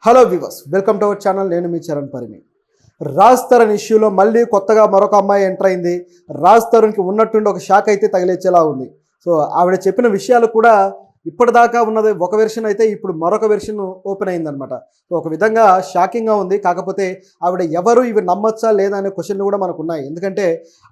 Hello viewers, welcome to our channel. నేను మీ చరణ్ పరిమి. రాజ్ తరుణ్ ఇష్యూలో మళ్ళీ కొత్తగా మరొక అమ్మాయి ఎంటర్ అయింది. రాజ్ తరుణ్కి ఉన్నట్టుండి ఒక షాక్ అయితే తగిలేచేలా ఉంది. సో ఆవిడ చెప్పిన విషయాలు కూడా ఇప్పటిదాకా ఉన్నది ఒక వెర్షన్ అయితే ఇప్పుడు మరొక వెర్షన్ ఓపెన్ అయిందనమాట. సో ఒక విధంగా షాకింగ్గా ఉంది. కాకపోతే ఆవిడ ఎవరు, ఇవి నమ్మచ్చా లేదా అనే క్వశ్చన్లు కూడా మనకు ఉన్నాయి. ఎందుకంటే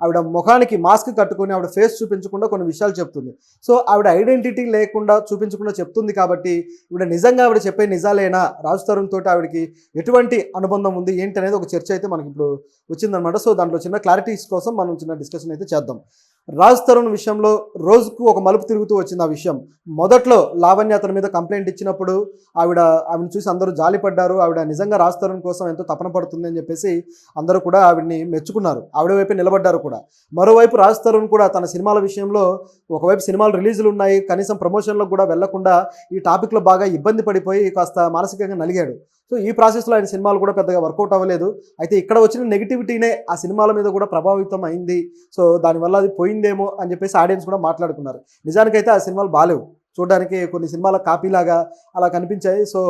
ఆవిడ ముఖానికి మాస్క్ కట్టుకొని ఆవిడ ఫేస్ చూపించకుండా కొన్ని విషయాలు చెప్తుంది. సో ఆవిడ ఐడెంటిటీ లేకుండా చూపించకుండా చెప్తుంది కాబట్టి ఆవిడ నిజంగా ఆవిడ చెప్పే నిజాలేనా, రాజ్ తరుణ్ తోటి ఆవిడకి ఎటువంటి అనుబంధం ఉంది ఏంటి అనేది ఒక చర్చ అయితే మనకి ఇప్పుడు వచ్చిందనమాట. సో దాంట్లో చిన్న క్లారిటీస్ కోసం మనం చిన్న డిస్కషన్ అయితే చేద్దాం. రాజ్ తరుణ్ విషయంలో రోజుకు ఒక మలుపు తిరుగుతూ వచ్చింది ఆ విషయం. మొదట్లో లావణ్య అతని మీద కంప్లైంట్ ఇచ్చినప్పుడు ఆవిడని చూసి అందరూ జాలిపడ్డారు. ఆవిడ నిజంగా రాజ్ తరుణ్ కోసం ఎంతో తపన పడుతుంది అని చెప్పేసి అందరూ కూడా ఆవిడని మెచ్చుకున్నారు. ఆవిడ వైపు నిలబడ్డారు కూడా. మరోవైపు రాజ్ తరుణ్ కూడా తన సినిమాల విషయంలో ఒకవైపు సినిమాలు రిలీజులు ఉన్నాయి, కనీసం ప్రమోషన్లకు కూడా వెళ్లకుండా ఈ టాపిక్లో బాగా ఇబ్బంది పడిపోయి కాస్త మానసికంగా నలిగాడు. సో ఈ ప్రాసెస్లో ఆయన సినిమాలు కూడా పెద్దగా వర్కౌట్ అవ్వలేదు. అయితే ఇక్కడ వచ్చిన నెగిటివిటీనే ఆ సినిమాల మీద కూడా ప్రభావితం అయింది. సో దానివల్ల అది పోయిందేమో అని చెప్పేసి ఆడియన్స్ కూడా మాట్లాడుకున్నారు. నిజానికైతే ఆ సినిమాలు బాలేవు, చూడడానికి కొన్ని సినిమాల కాపీలాగా అలా కనిపించాయి. సో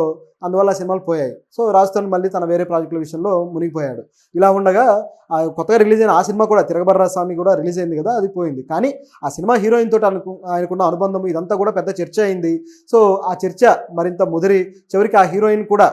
అందువల్ల ఆ సినిమాలు పోయాయి. సో రాజ్ తరుణ్ మళ్ళీ తన వేరే ప్రాజెక్టుల విషయంలో మునిగిపోయాడు. ఇలా ఉండగా కొత్తగా రిలీజ్ అయిన ఆ సినిమా కూడా తిరగబర్రా స్వామి కూడా రిలీజ్ అయింది కదా, అది పోయింది. కానీ ఆ సినిమా హీరోయిన్ తోటి ఆయనకున్న అనుబంధం ఇదంతా కూడా పెద్ద చర్చ అయింది. సో ఆ చర్చ మరింత ముదిరి చివరికి ఆ హీరోయిన్ కూడా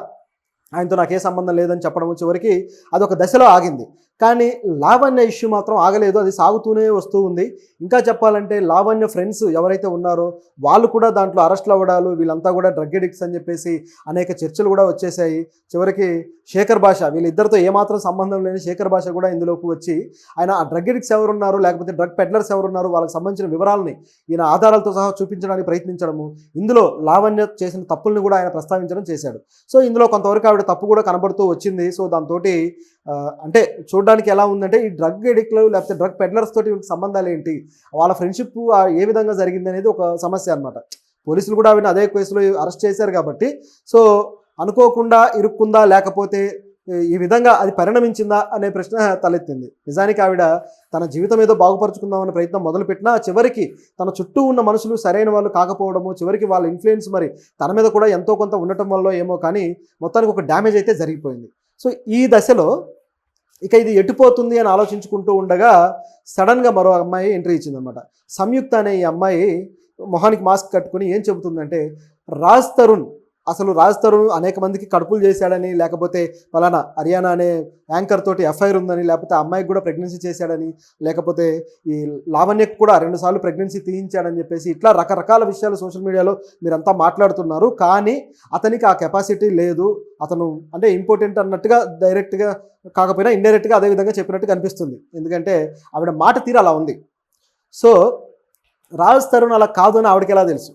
ఆయనతో నాకే సంబంధం లేదని చెప్పడం చివరికి అదొక దశలో ఆగింది. కానీ లావణ్య ఇష్యూ మాత్రం ఆగలేదు, అది సాగుతూనే వస్తూ ఉంది. ఇంకా చెప్పాలంటే లావణ్య ఫ్రెండ్స్ ఎవరైతే ఉన్నారో వాళ్ళు కూడా దాంట్లో అరెస్ట్లు అవ్వడాలు, వీళ్ళంతా కూడా డ్రగ్ ఎడిక్ట్స్ అని చెప్పేసి అనేక చర్చలు కూడా వచ్చేసాయి. చివరికి శేఖర్ భాష, వీళ్ళిద్దరితో ఏమాత్రం సంబంధం లేని శేఖర్ భాష కూడా ఇందులోకి వచ్చి ఆయన ఆ డ్రగ్ ఎడిక్ట్స్ ఎవరున్నారు లేకపోతే డ్రగ్ పెడ్లర్స్ ఎవరున్నారు వాళ్ళకి సంబంధించిన వివరాలని ఈయన ఆధారాలతో సహా చూపించడానికి ప్రయత్నించడము, ఇందులో లావణ్య చేసిన తప్పుల్ని కూడా ఆయన ప్రస్తావించడం చేశాడు. సో ఇందులో కొంతవరకు ఆవిడ తప్పు కూడా కనబడుతూ వచ్చింది. సో దాంతో అంటే చూడడానికి ఎలా ఉందంటే ఈ డ్రగ్ ఎడిక్ట్లు లేకపోతే డ్రగ్ పెడ్లర్స్ తోటి సంబంధాలు ఏంటి, వాళ్ళ ఫ్రెండ్షిప్ ఏ విధంగా జరిగింది అనేది ఒక సమస్య అనమాట. పోలీసులు కూడా ఆవిడ అదే కేసులో అరెస్ట్ చేశారు కాబట్టి సో అనుకోకుండా ఇరుక్కుందా లేకపోతే ఈ విధంగా అది పరిణమించిందా అనే ప్రశ్న తలెత్తింది. నిజానికి ఆవిడ తన జీవితం ఏదో బాగుపరుచుకుందామనే ప్రయత్నం మొదలుపెట్టినా చివరికి తన చుట్టూ ఉన్న మనుషులు సరైన వాళ్ళు కాకపోవడము, చివరికి వాళ్ళ ఇన్ఫ్లుయెన్స్ మరి తన మీద కూడా ఎంతో కొంత ఉండటం వల్ల ఏమో కానీ మొత్తానికి ఒక డ్యామేజ్ అయితే జరిగిపోయింది. సో ఈ దశలో ఇక ఇది ఎటుపోతుంది అని ఆలోచించుకుంటూ ఉండగా సడన్గా మరో అమ్మాయి ఎంట్రీ ఇచ్చిందనమాట. సంయుక్త అనే ఈ అమ్మాయి మొహానికి మాస్క్ కట్టుకుని ఏం చెబుతుందంటే రాజ్ తరుణ్ అనేక మందికి కడుపులు చేశాడని, లేకపోతే ఫలానా హర్యానా అనే యాంకర్ తోటి ఎఫ్ఐఆర్ ఉందని, లేకపోతే అమ్మాయికి కూడా ప్రెగ్నెన్సీ చేశాడని, లేకపోతే ఈ లావణ్యకు కూడా 2 సార్లు ప్రెగ్నెన్సీ తీయించాడని చెప్పేసి ఇట్లా రకరకాల విషయాలు సోషల్ మీడియాలో మీరంతా మాట్లాడుతున్నారు. కానీ అతనికి ఆ కెపాసిటీ లేదు, అతను అంటే ఇంపార్టెంట్ అన్నట్టుగా డైరెక్ట్గా కాకపోయినా ఇండైరెక్ట్గా అదే విధంగా చెప్పినట్టు కనిపిస్తుంది. ఎందుకంటే ఆవిడ మాట తీరు అలా ఉంది. సో రాజ్ తరుణ్ అలా కాదు అని ఆవిడకి ఎలా తెలుసు,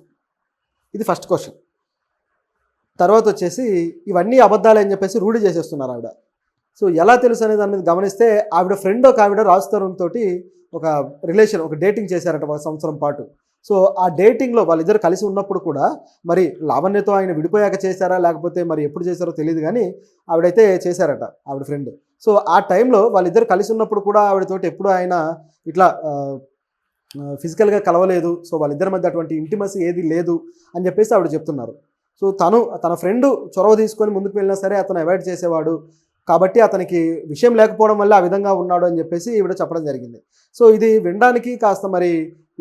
ఇది ఫస్ట్ క్వశ్చన్. తర్వాత వచ్చేసి ఇవన్నీ అబద్ధాలు అని చెప్పేసి రూఢి చేసేస్తున్నారు ఆవిడ. సో ఎలా తెలుసు అనే దాని మీద గమనిస్తే ఆవిడ ఫ్రెండ్ ఒక ఆవిడ రాజ్ తరుణ్ తోటి ఒక రిలేషన్, ఒక డేటింగ్ చేశారట 1 సంవత్సరం పాటు. సో ఆ డేటింగ్లో వాళ్ళిద్దరు కలిసి ఉన్నప్పుడు కూడా మరి లావణ్యతో ఆయన విడిపోయాక చేశారా లేకపోతే మరి ఎప్పుడు చేశారో తెలియదు, కానీ ఆవిడైతే చేశారట ఆవిడ ఫ్రెండ్. సో ఆ టైంలో వాళ్ళిద్దరు కలిసి ఉన్నప్పుడు కూడా ఆవిడతోటి ఎప్పుడు ఆయన ఇట్లా ఫిజికల్గా కలవలేదు. సో వాళ్ళిద్దరి మధ్య అటువంటి ఇంటిమసీ ఏది లేదు అని చెప్పేసి ఆవిడ చెప్తున్నారు. సో తన ఫ్రెండ్ చొరవ తీసుకొని ముందుకు వెళ్ళినా సరే అతను అవాయిడ్ చేసేవాడు కాబట్టి అతనికి విషయం లేకపోవడం వల్ల ఆ విధంగా ఉన్నాడు అని చెప్పేసి ఈవిడ చెప్పడం జరిగింది. సో ఇది వినడానికి కాస్త మరి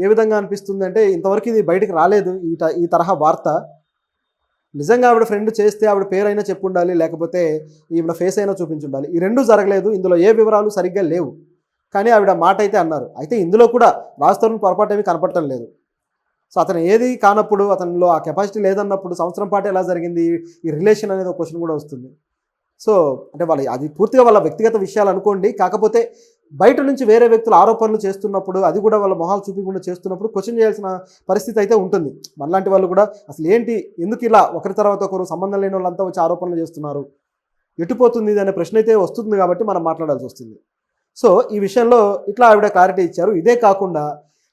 ఏ విధంగా అనిపిస్తుంది అంటే ఇంతవరకు ఇది బయటకు రాలేదు ఈ తరహా వార్త. నిజంగా ఆవిడ ఫ్రెండ్ చేస్తే ఆవిడ పేరైనా చెప్పు ఉండాలి, లేకపోతే ఈవిడ ఫేస్ అయినా చూపించుండాలి. ఈ రెండూ జరగలేదు, ఇందులో ఏ వివరాలు సరిగ్గా లేవు. కానీ ఆవిడ మాట అయితే అన్నారు. అయితే ఇందులో కూడా రాజ్ తరుణ్ పొరపాటు ఏమీ కనపడటం లేదు. సో అతను ఏది కానప్పుడు, అతనిలో ఆ కెపాసిటీ లేదన్నప్పుడు సంవత్సరం పాటు ఎలా జరిగింది ఈ రిలేషన్ అనేది ఒక క్వశ్చన్ కూడా వస్తుంది. సో అంటే అది పూర్తిగా వాళ్ళ వ్యక్తిగత విషయాలు అనుకోండి. కాకపోతే బయట నుంచి వేరే వ్యక్తులు ఆరోపణలు చేస్తున్నప్పుడు, అది కూడా వాళ్ళ మొహాలు చూపించకుండా చేస్తున్నప్పుడు క్వశ్చన్ చేయాల్సిన పరిస్థితి అయితే ఉంటుంది. మనలాంటి వాళ్ళు కూడా అసలు ఏంటి, ఎందుకు ఇలా ఒకరి తర్వాత ఒకరు సంబంధం లేని వాళ్ళంతా వచ్చి ఆరోపణలు చేస్తున్నారు, ఎటుపోతుంది ఇది అనే ప్రశ్న అయితే వస్తుంది కాబట్టి మనం మాట్లాడాల్సి వస్తుంది. సో ఈ విషయంలో ఇట్లా ఆవిడ క్లారిటీ ఇచ్చారు. ఇదే కాకుండా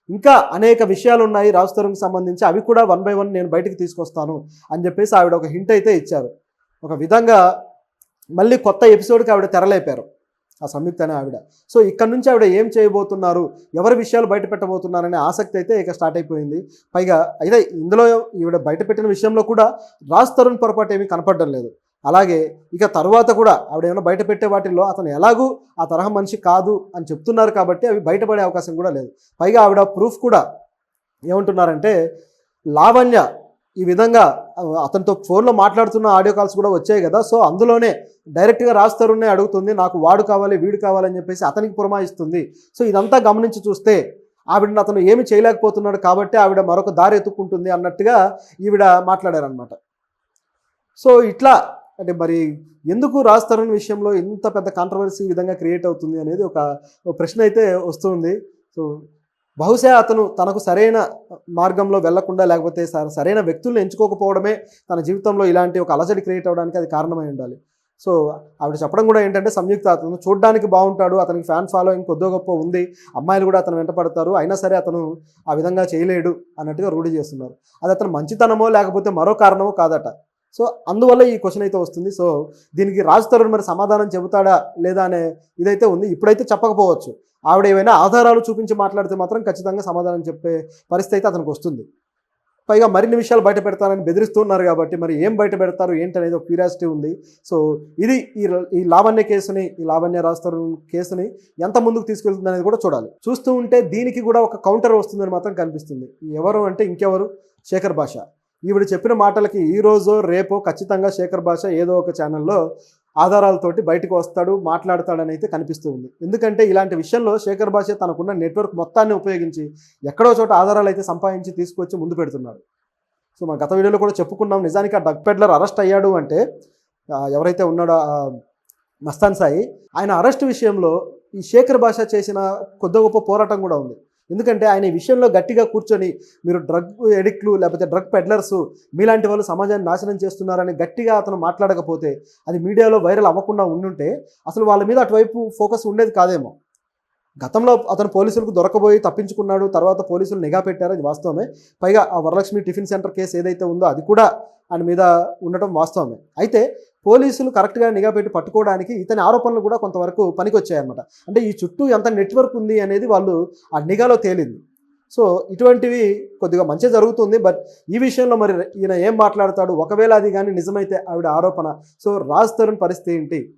ఇంకా అనేక విషయాలు ఉన్నాయి రాజ్ తరుణ్కి సంబంధించి, అవి కూడా 1 by 1 నేను బయటికి తీసుకొస్తాను అని చెప్పేసి ఆవిడ ఒక హింట్ అయితే ఇచ్చారు. ఒక విధంగా మళ్ళీ కొత్త ఎపిసోడ్కి ఆవిడ తెరలేపారు ఆ సంయుక్త అనే ఆవిడ. సో ఇక్కడ నుంచి ఆవిడ ఏం చేయబోతున్నారు, ఎవరి విషయాలు బయట పెట్టబోతున్నారనే ఆసక్తి అయితే ఇక స్టార్ట్ అయిపోయింది. పైగా అయితే ఇందులో ఈవిడ బయట పెట్టిన విషయంలో కూడా రాజ్ తరుణ్ పొరపాటు ఏమీ కనపడడం లేదు. అలాగే ఇక తర్వాత కూడా ఆవిడ ఏమైనా బయట పెట్టే వాటిల్లో అతను ఎలాగూ ఆ తరహా మనిషి కాదు అని చెప్తున్నారు కాబట్టి అవి బయటపడే అవకాశం కూడా లేదు. పైగా ఆవిడ ప్రూఫ్ కూడా ఏమంటున్నారంటే, లావణ్య ఈ విధంగా అతనితో ఫోన్లో మాట్లాడుతున్న ఆడియో కాల్స్ కూడా వచ్చాయి కదా, సో అందులోనే డైరెక్ట్గా రాజ్ తరుణ్నే అడుగుతుంది, నాకు వాడు కావాలి వీడు కావాలని చెప్పేసి అతనికి పురమాయిస్తుంది. సో ఇదంతా గమనించి చూస్తే ఆవిడని అతను ఏమి చేయలేకపోతున్నాడు కాబట్టి ఆవిడ మరొక దారి ఎత్తుక్కుంటుంది అన్నట్టుగా ఈవిడ మాట్లాడారనమాట. సో ఇట్లా అంటే మరి ఎందుకు రాజ్ తరుణ్ విషయంలో ఇంత పెద్ద కాంట్రవర్సీ ఈ విధంగా క్రియేట్ అవుతుంది అనేది ఒక ప్రశ్న అయితే వస్తుంది. సో బహుశా అతను తనకు సరైన మార్గంలో వెళ్లకుండా లేకపోతే సరైన వ్యక్తులను ఎంచుకోకపోవడమే తన జీవితంలో ఇలాంటి ఒక అలజడి క్రియేట్ అవ్వడానికి అది కారణమై ఉండాలి. సో ఆవిడ చెప్పడం కూడా ఏంటంటే, సంయుక్త అతను చూడడానికి బాగుంటాడు, అతనికి ఫ్యాన్ ఫాలోయింగ్ కొద్దో గొప్ప ఉంది, అమ్మాయిలు కూడా అతను వెంట పడతారు, అయినా సరే అతను ఆ విధంగా చేయలేడు అన్నట్టుగా రూఢి చేస్తున్నారు. అది అతను మంచితనమో లేకపోతే మరో కారణమో కాదట. సో అందువల్ల ఈ క్వశ్చన్ అయితే వస్తుంది. సో దీనికి రాజ్ తరుణ్ మరి సమాధానం చెబుతాడా లేదా అనే ఇదైతే ఉంది. ఇప్పుడైతే చెప్పకపోవచ్చు. ఆవిడ ఏమైనా ఆధారాలు చూపించి మాట్లాడితే మాత్రం ఖచ్చితంగా సమాధానం చెప్పే పరిస్థితి అయితే అతనికి వస్తుంది. పైగా మరిన్ని విషయాలు బయట పెడతానని బెదిరిస్తున్నారు కాబట్టి మరి ఏం బయట పెడతారు ఏంటనేది ఒక క్యూరియాసిటీ ఉంది. సో ఇది ఈ లావణ్య కేసుని, ఈ లావణ్య రాజ్ తరుణ్ కేసుని ఎంత ముందుకు తీసుకెళ్తుంది అనేది కూడా చూడాలి. చూస్తూ ఉంటే దీనికి కూడా ఒక కౌంటర్ వస్తుందని మాత్రం కనిపిస్తుంది. ఎవరు అంటే ఇంకెవరు, శేఖర్ భాష. ఈవిడ చెప్పిన మాటలకి ఈ రోజో రేపో ఖచ్చితంగా శేఖర్ భాష ఏదో ఒక ఛానల్లో ఆధారాలతోటి బయటకు వస్తాడు, మాట్లాడతాడని అయితే కనిపిస్తూ ఉంది. ఎందుకంటే ఇలాంటి విషయంలో శేఖర్ భాష తనకున్న నెట్వర్క్ మొత్తాన్ని ఉపయోగించి ఎక్కడో చోట ఆధారాలు అయితే సంపాదించి తీసుకొచ్చి ముందు పెడుతున్నాడు. సో మా గత వీడియోలో కూడా చెప్పుకున్నాం, నిజానికి ఆ డ్రగ్ పెడ్లర్ అరెస్ట్ అయ్యాడు అంటే ఎవరైతే ఉన్నాడో మస్తాన్ సాయి, ఆయన అరెస్ట్ విషయంలో ఈ శేఖర్ భాష చేసిన కొద్ది గొప్ప పోరాటం కూడా ఉంది. ఎందుకంటే ఆయన ఈ విషయంలో గట్టిగా కూర్చొని, మీరు డ్రగ్ ఎడిక్ట్లు లేకపోతే డ్రగ్ పెడ్లర్సు మీలాంటి వాళ్ళు సమాజాన్ని నాశనం చేస్తున్నారని గట్టిగా అతను మాట్లాడకపోతే, అది మీడియాలో వైరల్ అవ్వకుండా ఉండుంటే అసలు వాళ్ళ మీద అటువైపు ఫోకస్ ఉండేది కాదేమో. గతంలో అతను పోలీసులకు దొరకబోయి తప్పించుకున్నాడు, తర్వాత పోలీసులు నిఘా పెట్టారు, అది వాస్తవమే. పైగా ఆ వరలక్ష్మి టిఫిన్ సెంటర్ కేసు ఏదైతే ఉందో అది కూడా ఆయన మీద ఉండటం వాస్తవమే. అయితే పోలీసులు కరెక్ట్గా నిఘా పెట్టి పట్టుకోవడానికి ఇతని ఆరోపణలు కూడా కొంతవరకు పనికొచ్చాయన్నమాట. అంటే ఈ చుట్టూ ఎంత నెట్వర్క్ ఉంది అనేది వాళ్ళు ఆ నిఘాలో తేలింది. సో ఇటువంటివి కొద్దిగా మంచి జరుగుతుంది. బట్ ఈ విషయంలో మరి ఈయన ఏం మాట్లాడతాడు, ఒకవేళ అది కానీ నిజమైతే ఆవిడ ఆరోపణ, సో రాజ్ తరుణ్ పరిస్థితి ఏంటి?